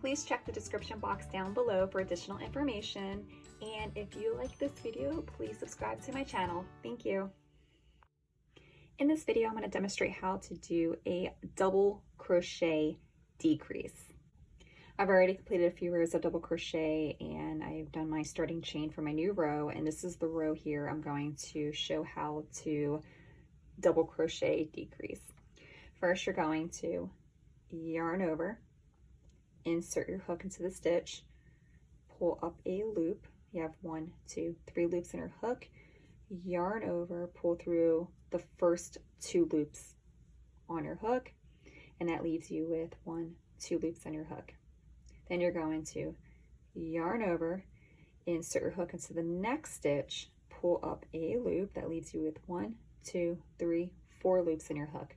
Please check the description box down below for additional information. And if you like this video, please subscribe to my channel. Thank you. In this video, I'm going to demonstrate how to do a double crochet decrease. I've already completed a few rows of double crochet and I've done my starting chain for my new row, and this is the row here I'm going to show how to double crochet decrease. First, you're going to yarn over, insert your hook into the stitch, pull up a loop. You have 1, 2, 3 loops in your hook, yarn over, pull through the first 2 loops on your hook, and that leaves you with 1, 2 loops on your hook. Then you're going to yarn over, insert your hook into the next stitch, pull up a loop that leaves you with 1, 2, 3, 4 loops in your hook.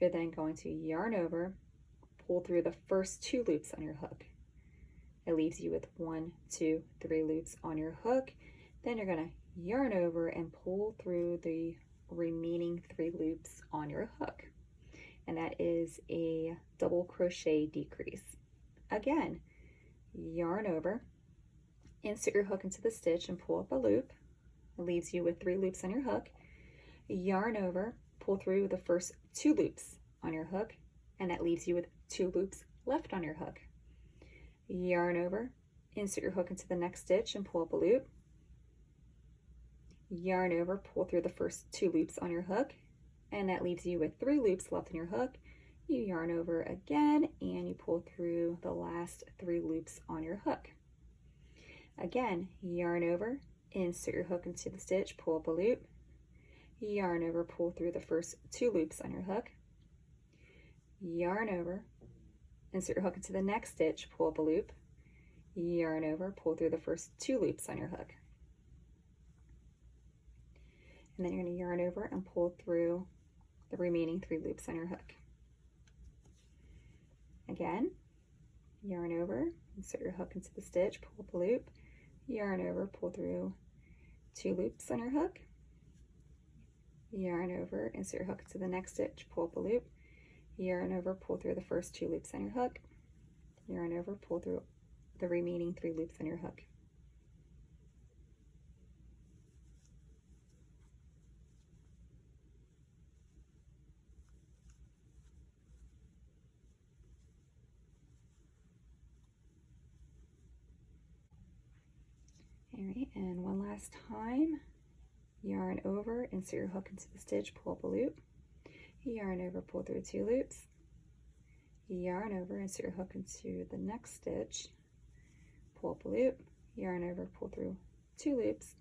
You're then going to yarn over, pull through the first 2 loops on your hook. It leaves you with 1, 2, 3 loops on your hook. Then you're going to yarn over and pull through the remaining 3 loops on your hook. And that is a double crochet decrease. Again, yarn over, insert your hook into the stitch and pull up a loop. It leaves you with 3 loops on your hook. Yarn over, pull through the first 2 loops on your hook, and that leaves you with 2 loops left on your hook. Yarn over, insert your hook into the next stitch and pull up a loop. Yarn over, pull through the first 2 loops on your hook, and that leaves you with 3 loops left in your hook. You yarn over again and you pull through the last 3 loops on your hook. Again, yarn over, insert your hook into the stitch, pull up a loop. Yarn over, pull through the first 2 loops on your hook. Yarn over, insert your hook into the next stitch, pull up a loop. Yarn over, pull through the first 2 loops on your hook. And then you're going to yarn over and pull through the remaining 3 loops on your hook. Again, yarn over, insert your hook into the stitch, pull up a loop, yarn over, pull through 2 loops on your hook, yarn over, insert your hook into the next stitch, pull up a loop, yarn over, pull through the first 2 loops on your hook, yarn over, pull through the remaining 3 loops on your hook. All right, and one last time, yarn over, insert your hook into the stitch, pull up a loop, yarn over, pull through 2 loops, yarn over, insert your hook into the next stitch, pull up a loop, yarn over, pull through 2 loops,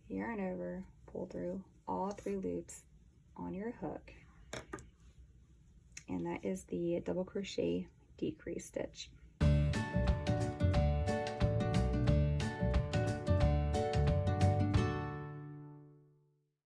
yarn over, pull through all 3 loops on your hook, and that is the double crochet decrease stitch.